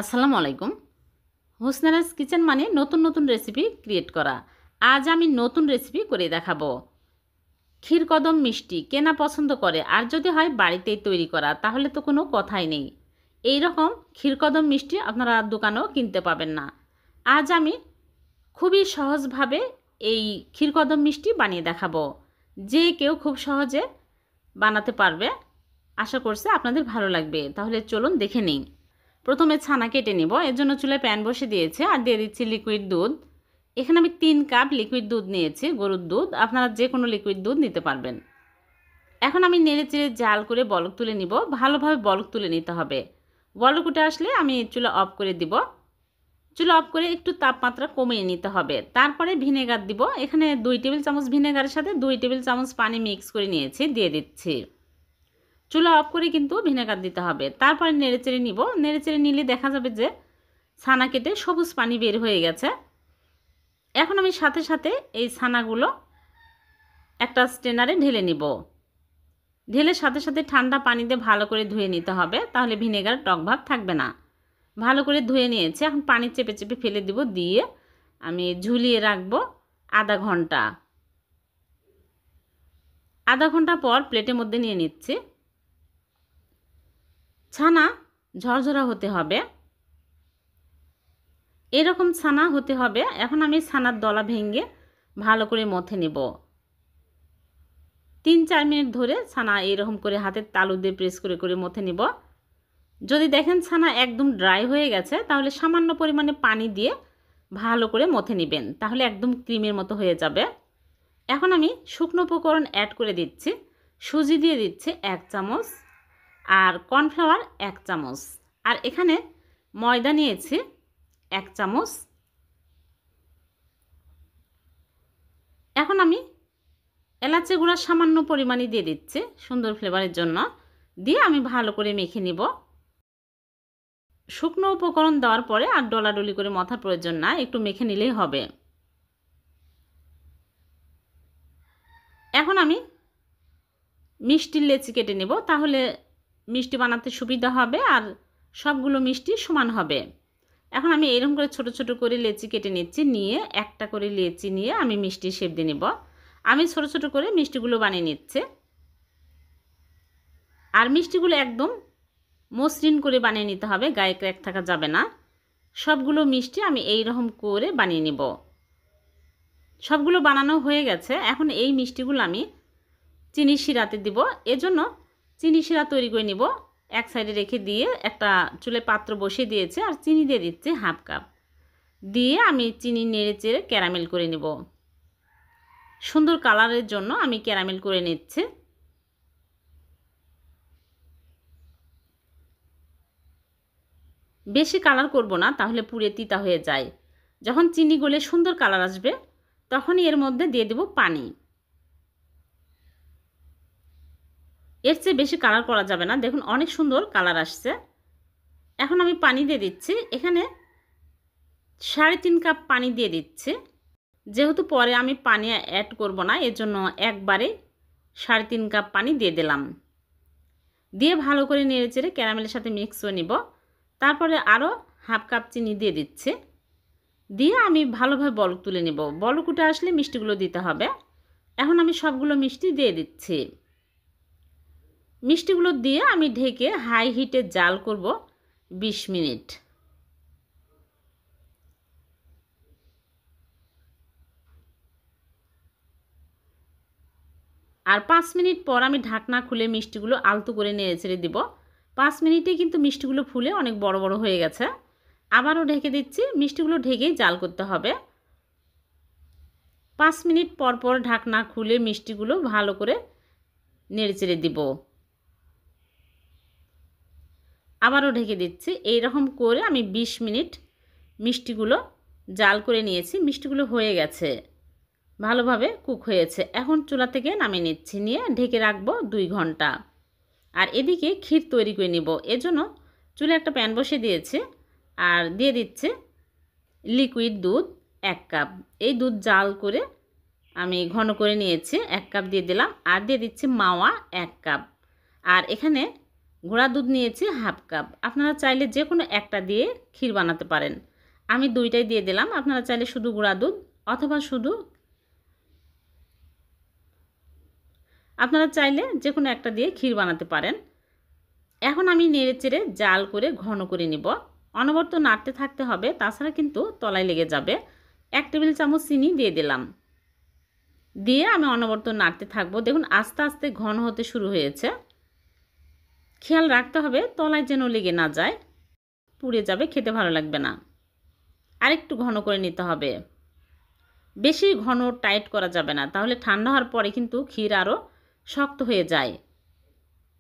আসসালামু আলাইকুম। হোসনারাস কিচেন মানে নতুন নতুন রেসিপি ক্রিয়েট করা। আজ আমি নতুন রেসিপি করে দেখাবো। ক্ষীরকদম মিষ্টি কেনা পছন্দ করে, আর যদি হয় বাড়িতেই তৈরি করা, তাহলে তো কোনো কথাই নেই। এই রকম ক্ষীরকদম মিষ্টি আপনারা দোকানেও কিনতে পাবেন না। আজ আমি খুবই সহজভাবে এই ক্ষীরকদম মিষ্টি বানিয়ে দেখাবো। যে কেউ খুব সহজে বানাতে পারবে। আশা করছি আপনাদের ভালো লাগবে। তাহলে চলুন দেখে নিই। প্রথমে ছানা কেটে নিব। এর জন্য চুলায় প্যান বসে দিয়েছে আর দিয়ে দিচ্ছি লিকুইড দুধ। এখানে আমি 3 কাপ লিকুইড দুধ নিয়েছি, গরুর দুধ। আপনারা যে কোনো লিকুইড দুধ নিতে পারবেন। এখন আমি নেড়েচেড়ে জাল করে বলক তুলে নিব। ভালোভাবে বলক তুলে নিতে হবে। বলক উঠে আসলে আমি চুলা অফ করে দিব। চুলা অফ করে একটু তাপমাত্রা কমিয়ে নিতে হবে। তারপরে ভিনেগার দিব। এখানে 2 টেবিল চামচ ভিনেগারের সাথে 2 টেবিল চামচ পানি মিক্স করে নিয়েছি, দিয়ে দিচ্ছি। চুলা অফ করে কিন্তু ভিনেগার দিতে হবে। তারপরে নেড়েচেড়ে নিব। নেড়েচেড়ে নিলে দেখা যাবে যে ছানা কেটে সবুজ পানি বের হয়ে গেছে। এখন আমি সাথে সাথে এই ছানাগুলো একটা স্ট্রেনারে ঢেলে নিব। ঢেলে সাথে সাথে ঠান্ডা পানি দিয়ে ভালো করে ধুয়ে নিতে হবে, তাহলে ভিনেগার টক ভাব থাকবে না। ভালো করে ধুয়ে নিয়েছি। এখন পানি চেপে চেপে ফেলে দিব, দিয়ে আমি ঝুলিয়ে রাখবো আধা ঘন্টা। আধা ঘন্টা পর প্লেটের মধ্যে নিয়ে নিচ্ছি। ছানা ঝরঝরা হতে হবে, এরকম ছানা হতে হবে। এখন আমি ছানার দলা ভেঙে ভালো করে মথে নেব। 3-4 মিনিট ধরে ছানা এরকম করে হাতের তালু দিয়ে প্রেস করে করে মথে নেব। যদি দেখেন ছানা একদম ড্রাই হয়ে গেছে, তাহলে সামান্য পরিমাণে পানি দিয়ে ভালো করে মথে নেবেন, তাহলে একদম ক্রিমের মতো হয়ে যাবে। এখন আমি শুকনো উপকরণ অ্যাড করে দিচ্ছি। সুজি দিয়ে দিচ্ছি 1 চামচ, আর কর্নফ্লাওয়ার 1 চামচ, আর এখানে ময়দা নিয়েছি 1 চামচ। এখন আমি এলাচি গুঁড়া সামান্য পরিমাণে দিয়ে দিচ্ছি সুন্দর ফ্লেভারের জন্য, দিয়ে আমি ভালো করে মেখে নিব। শুকনো উপকরণ দেওয়ার পরে আর ডলাডলি করে মথার প্রয়োজন না, একটু মেখে নিলেই হবে। এখন আমি মিষ্টির লেচি কেটে নেব, তাহলে মিষ্টি বানাতে সুবিধা হবে আর সবগুলো মিষ্টি সমান হবে। এখন আমি এরকম করে ছোট ছোট করে লেচি কেটে নিচ্ছি। নিয়ে একটা করে লেচি নিয়ে আমি মিষ্টির শেপ দিয়ে নেব। আমি ছোট ছোট করে মিষ্টিগুলো বানিয়ে নিচ্ছি। আর মিষ্টিগুলো একদম মসৃণ করে বানিয়ে নিতে হবে, গায়ে ক্র্যাক থাকা যাবে না। সবগুলো মিষ্টি আমি এই রকম করে বানিয়ে নেব। সবগুলো বানানো হয়ে গেছে। এখন এই মিষ্টিগুলো আমি চিনি শিরাতে দিব। এজন্য চিনি শিরা তৈরি করে নিব। এক সাইডে রেখে দিয়ে একটা চুলে পাত্র বসিয়ে দিয়েছে, আর চিনি দিয়ে দিচ্ছি 1/2 কাপ। দিয়ে আমি চিনি নেড়ে চেড়ে ক্যারামেল করে নেব। সুন্দর কালারের জন্য আমি ক্যারামেল করে নিচ্ছি। বেশি কালার করব না, তাহলে পুড়ে তিতা হয়ে যায়। যখন চিনি গলে সুন্দর কালার আসবে, তখনই এর মধ্যে দিয়ে দেব পানি। এর চেয়ে বেশি কালার করা যাবে না। দেখুন অনেক সুন্দর কালার আসছে। এখন আমি পানি দিয়ে দিচ্ছি। এখানে 3.5 কাপ পানি দিয়ে দিচ্ছি। যেহেতু পরে আমি পানি অ্যাড করব না, এর জন্য একবারে 3.5 কাপ পানি দিয়ে দিলাম। দিয়ে ভালো করে নেড়েচেড়ে ক্যারামেলের সাথে মিক্স করে নিব। তারপরে আরও 1/2 কাপ চিনি দিয়ে দিচ্ছি। দিয়ে আমি ভালোভাবে বলক তুলে নেব। বলক উঠে আসলে মিষ্টিগুলো দিতে হবে। এখন আমি সবগুলো মিষ্টি দিয়ে দিচ্ছি। মিষ্টিগুলো দিয়ে আমি ঢেকে হাই হিটে জাল করব 20 মিনিট। আর 5 মিনিট পর আমি ঢাকনা খুলে মিষ্টিগুলো আলতো করে নেড়েচেড়ে দিব। 5 মিনিটে কিন্তু মিষ্টিগুলো ফুলে অনেক বড় বড় হয়ে গেছে। আবারও ঢেকে দিচ্ছি। মিষ্টিগুলো ঢেকেই জাল করতে হবে। 5 মিনিট পর পর ঢাকনা খুলে মিষ্টিগুলো ভালো করে নেড়েচেড়ে দিব। আবারও ঢেকে দিচ্ছি। এই রকম করে আমি 20 মিনিট মিষ্টিগুলো জাল করে নিয়েছি। মিষ্টিগুলো হয়ে গেছে, ভালোভাবে কুক হয়েছে। এখন চুলা থেকে নামিয়ে নিচ্ছি। নিয়ে ঢেকে রাখবো 2 ঘন্টা। আর এদিকে ক্ষীর তৈরি করে নিব। এজন্য চুলে একটা প্যান বসিয়ে দিয়েছি, আর দিয়ে দিচ্ছে লিকুইড দুধ 1 কাপ। এই দুধ জাল করে আমি ঘন করে নিয়েছি। 1 কাপ দিয়ে দিলাম। আর দিয়ে দিচ্ছি মাওয়া 1 কাপ। আর এখানে গুঁড়া দুধ নিয়েছি হাফ কাপ। আপনারা চাইলে যে কোনো একটা দিয়ে ক্ষীর বানাতে পারেন। আমি দুইটাই দিয়ে দিলাম। আপনারা চাইলে শুধু গুঁড়া দুধ অথবা আপনারা চাইলে যে কোনো একটা দিয়ে ক্ষীর বানাতে পারেন। এখন আমি নেড়েচেড়ে জাল করে ঘন করে নিব। অনবরত নাড়তে থাকতে হবে, তাছাড়া কিন্তু তলায় লেগে যাবে। 1 টেবিল চামচ চিনি দিয়ে দিলাম। দিয়ে আমি অনবরত নাড়তে থাকবো। দেখুন আস্তে আস্তে ঘন হতে শুরু হয়েছে। খেয়াল রাখতে হবে তলায় যেন লেগে না যায়, পুড়ে যাবে, খেতে ভালো লাগবে না। আরেকটু ঘন করে নিতে হবে। বেশি ঘন টাইট করা যাবে না, তাহলে ঠান্ডা হওয়ার পরে কিন্তু ক্ষীর আরও শক্ত হয়ে যায়।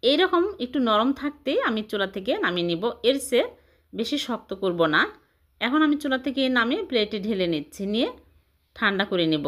এইরকম একটু নরম থাকতেই আমি চুলা থেকে নামিয়ে নিব। এর চেয়ে বেশি শক্ত করব না। এখন আমি চুলা থেকে নামিয়ে প্লেটে ঢেলে নিচ্ছি, নিয়ে ঠান্ডা করে নেব।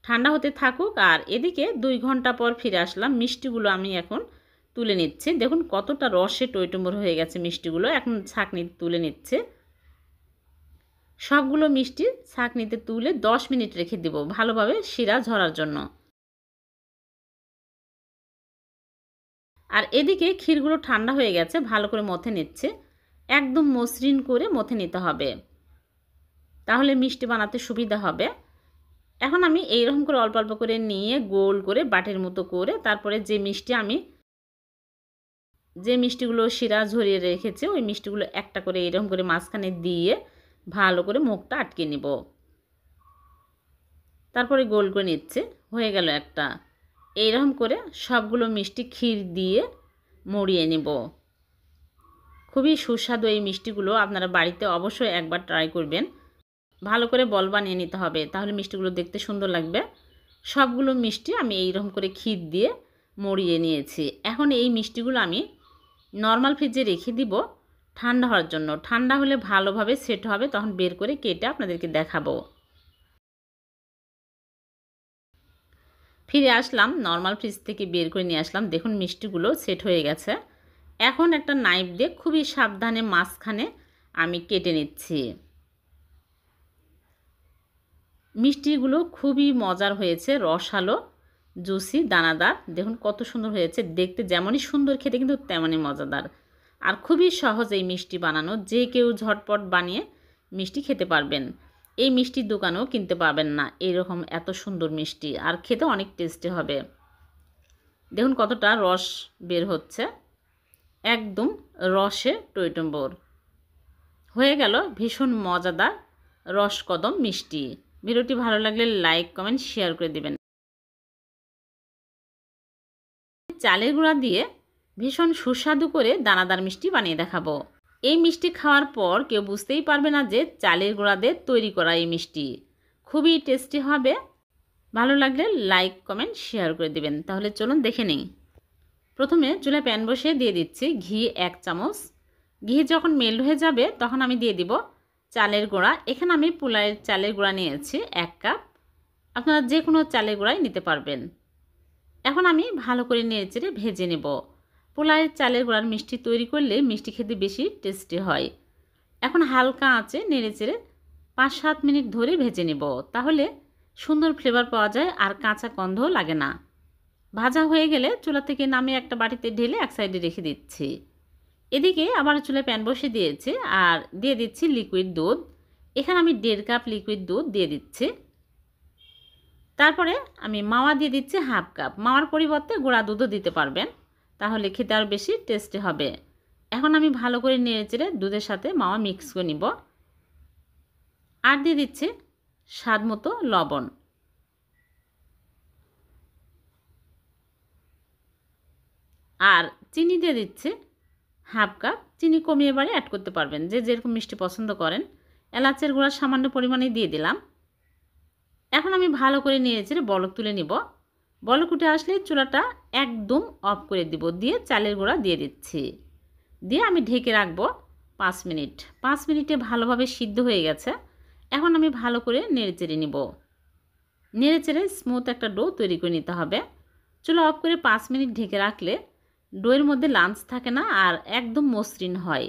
ঠান্ডা হতে থাকুক। আর এদিকে 2 ঘন্টা পর ফিরে আসলাম। মিষ্টিগুলো আমি এখন তুলে নিচ্ছি। দেখুন কতটা রসে টইটুম্বর হয়ে গেছে মিষ্টিগুলো। এখন ছাঁকনিতে তুলে নিচ্ছে। সবগুলো মিষ্টি ছাঁকনিতে তুলে 10 মিনিট রেখে দেব ভালোভাবে শিরা ঝরার জন্য। আর এদিকে ক্ষীরগুলো ঠান্ডা হয়ে গেছে, ভালো করে মথে নিচ্ছে। একদম মসৃণ করে মথে নিতে হবে, তাহলে মিষ্টি বানাতে সুবিধা হবে। এখন আমি এইরকম করে অল্প অল্প করে নিয়ে গোল করে বাটির মতো করে তারপরে যে মিষ্টিগুলো শিরা ঝরিয়ে রেখেছে ওই মিষ্টিগুলো একটা করে এরকম করে মাঝখানে দিয়ে ভালো করে মুখটা আটকে নিব। তারপরে গোল করে নিচ্ছে, হয়ে গেল একটা। এইরকম করে সবগুলো মিষ্টি ক্ষীর দিয়ে মরিয়ে নিব। খুবই সুস্বাদু এই মিষ্টিগুলো। আপনারা বাড়িতে অবশ্যই একবার ট্রাই করবেন। ভালো করে বল বানিয়ে নিতে হবে, তাহলে মিষ্টিগুলো দেখতে সুন্দর লাগবে। সবগুলো মিষ্টি আমি এইরকম করে ক্ষীর দিয়ে মরিয়ে নিয়েছি। এখন এই মিষ্টিগুলো আমি নর্মাল ফ্রিজে রেখে দিব ঠান্ডা হওয়ার জন্য। ঠান্ডা হলে ভালোভাবে সেট হবে, তখন বের করে কেটে আপনাদেরকে দেখাবো। ফিরে আসলাম, নর্মাল ফ্রিজ থেকে বের করে নিয়ে আসলাম। দেখুন মিষ্টিগুলো সেট হয়ে গেছে। এখন একটা নাইফ দিয়ে খুবই সাবধানে মাঝখানে আমি কেটে নিচ্ছি। মিষ্টিগুলো খুবই মজার হয়েছে, রসালো, জুসি, দানাদার। দেখুন কত সুন্দর হয়েছে দেখতে। যেমনই সুন্দর, খেতে কিন্তু তেমনই মজাদার। আর খুবই সহজ এই মিষ্টি বানানো। যে কেউ ঝটপট বানিয়ে মিষ্টি খেতে পারবেন। এই মিষ্টির দোকানেও কিনতে পারবেন না এইরকম এত সুন্দর মিষ্টি। আর খেতে অনেক টেস্টি হবে। দেখুন কতটা রস বের হচ্ছে, একদম রসে টইটম্বর হয়ে গেল। ভীষণ মজাদার রসকদম মিষ্টি। ভিডিওটি ভালো লাগলে লাইক, কমেন্ট, শেয়ার করে দিবেন। চালের গুঁড়া দিয়ে ভীষণ সুস্বাদু করে দানাদার মিষ্টি বানিয়ে দেখাবো। এই মিষ্টি খাওয়ার পর কেউ বুঝতেই পারবে না যে চালের গুঁড়া দিয়ে তৈরি করা এই মিষ্টি। খুবই টেস্টি হবে। ভালো লাগলে লাইক, কমেন্ট, শেয়ার করে দিবেন। তাহলে চলুন দেখে নিই। প্রথমে চুলায় প্যান বসিয়ে দিয়ে দিচ্ছি ঘি 1 চামচ। ঘি যখন মেল্ট হয়ে যাবে তখন আমি দিয়ে দিব চালের গুঁড়া। এখানে আমি পোলাওয়ের চালের গুঁড়া নিয়েছি 1 কাপ। আপনারা যে কোনো চালের গুঁড়াই নিতে পারবেন। এখন আমি ভালো করে নেড়েচেড়ে ভেজে নেব। পোলাওয়ের চালের গুঁড়ার মিষ্টি তৈরি করলে মিষ্টি খেতে বেশি টেস্টি হয়। এখন হালকা আঁচে নেড়েচেড়ে 5-7 মিনিট ধরে ভেজে নেব, তাহলে সুন্দর ফ্লেভার পাওয়া যায় আর কাঁচা গন্ধও লাগে না। ভাজা হয়ে গেলে চুলা থেকে নামিয়ে একটা বাটিতে ঢেলে এক সাইডে রেখে দিচ্ছি। এদিকে আবার চুলায় প্যান বসিয়ে দিয়েছি আর দিয়ে দিচ্ছি লিকুইড দুধ। এখানে আমি 1.5 কাপ লিকুইড দুধ দিয়ে দিচ্ছি। তারপরে আমি মাওয়া দিয়ে দিচ্ছি হাফ কাপ। মাওয়ার পরিবর্তে গুঁড়া দুধও দিতে পারবেন, তাহলে খেতে আরও বেশি টেস্টি হবে। এখন আমি ভালো করে নেড়েচেড়ে দুধের সাথে মাওয়া মিক্স করে নিব। আর দিয়ে দিচ্ছি স্বাদ মতো লবণ। আর চিনি দিয়ে দিচ্ছি হাফ কাপ। চিনি কমিয়ে বাড়ি অ্যাড করতে পারবেন, যে যেরকম মিষ্টি পছন্দ করেন। এলাচের গুঁড়া সামান্য পরিমাণে দিয়ে দিলাম। এখন আমি ভালো করে নেড়েচেড়ে বলক তুলে নিব। বলক উঠে আসলে চুলাটা একদম অফ করে দিব। দিয়ে চালের গুঁড়া দিয়ে দিচ্ছি। দিয়ে আমি ঢেকে রাখবো 5 মিনিট। 5 মিনিটে ভালোভাবে সিদ্ধ হয়ে গেছে। এখন আমি ভালো করে নেড়েচেড়ে নিব। নেড়েচেড়ে স্মুথ একটা ডো তৈরি করে নিতে হবে। চুলা অফ করে 5 মিনিট ঢেকে রাখলে ডোয়ের মধ্যে লাঞ্চ থাকে না আর একদম মসৃণ হয়।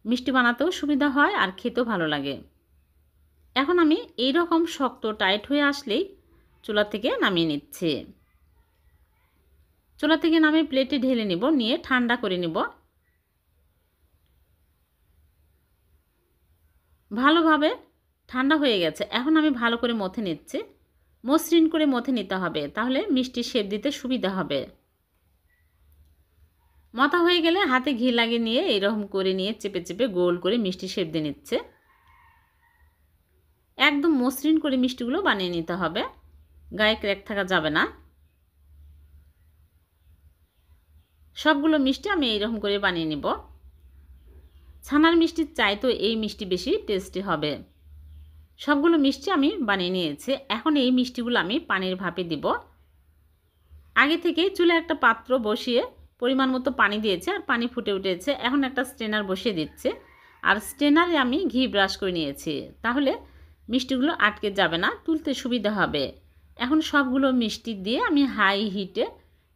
মিষ্টি বানাতেও সুবিধা হয় আর খেতেও ভালো লাগে। এখন আমি এই রকম শক্ত টাইট হয়ে আসলেই চুলা থেকে নামিয়ে নিচ্ছি। চুলা থেকে নামিয়ে প্লেটে ঢেলে নিব, নিয়ে ঠান্ডা করে নিব। ভালোভাবে ঠান্ডা হয়ে গেছে। এখন আমি ভালো করে মথে নিচ্ছি। মসৃণ করে মথে নিতে হবে, তাহলে মিষ্টি শেপ দিতে সুবিধা হবে। মথা হয়ে গেলে হাতে ঘি লাগিয়ে নিয়ে এরকম করে নিয়ে চেপে চেপে গোল করে মিষ্টি শেপ দিয়ে নিচ্ছে। একদম মসৃণ করে মিষ্টিগুলো বানিয়ে নিতে হবে, গায়ে ক্র্যাক থাকা যাবে না। সবগুলো মিষ্টি আমি এইরকম করে বানিয়ে নিব। ছানার মিষ্টির চাইতেও এই মিষ্টি বেশি টেস্টি হবে। সবগুলো মিষ্টি আমি বানিয়ে নিয়েছি। এখন এই মিষ্টিগুলো আমি পানির ভাপে দিব। আগে থেকেই চুলে একটা পাত্র বসিয়ে পরিমাণ মতো পানি দিয়েছে আর পানি ফুটে উঠেছে। এখন একটা স্ট্রেনার বসিয়ে দিচ্ছে আর স্ট্রেনারে আমি ঘি ব্রাশ করে নিয়েছি, তাহলে মিষ্টিগুলো আটকে যাবে না, তুলতে সুবিধা হবে। এখন সবগুলো মিষ্টি দিয়ে আমি হাই হিটে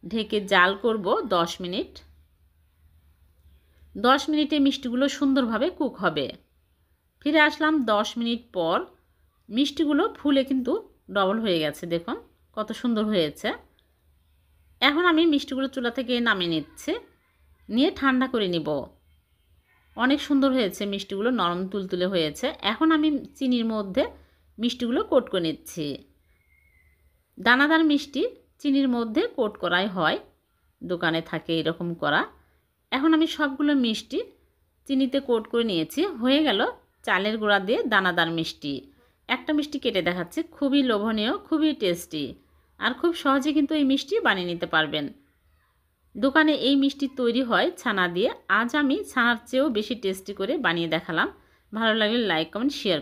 ঢেকে জাল করব 10 মিনিট। 10 মিনিটে মিষ্টিগুলো সুন্দরভাবে কুক হবে। ফিরে আসলাম 10 মিনিট পর। মিষ্টিগুলো ফুলে কিন্তু ডবল হয়ে গেছে, দেখুন কত সুন্দর হয়েছে। এখন আমি মিষ্টিগুলো চুলা থেকে নামিয়ে নিচ্ছি, নিয়ে ঠান্ডা করে নিব। অনেক সুন্দর হয়েছে মিষ্টিগুলো, নরম তুলতুলে হয়েছে। এখন আমি চিনির মধ্যে মিষ্টিগুলো কোট করে নিচ্ছি। দানাদার মিষ্টি চিনির মধ্যে কোট করাই হয়, দোকানে থাকে এরকম করা। এখন আমি সবগুলো মিষ্টি চিনিতে কোট করে নিয়েছি। হয়ে গেল চালের গুঁড়া দিয়ে দানাদার মিষ্টি। একটা মিষ্টি কেটে দেখাচ্ছি, খুবই লোভনীয়, খুবই টেস্টি, আর খুব সহজে কিন্তু এই মিষ্টি বানিয়ে নিতে পারবেন। দোকানে এই মিষ্টি তৈরি হয় ছানা দিয়ে। আজ আমি ছানার চেয়েও বেশি টেস্টি করে বানিয়ে দেখালাম। ভালো লাগলে লাইক, কমেন্ট, শেয়ার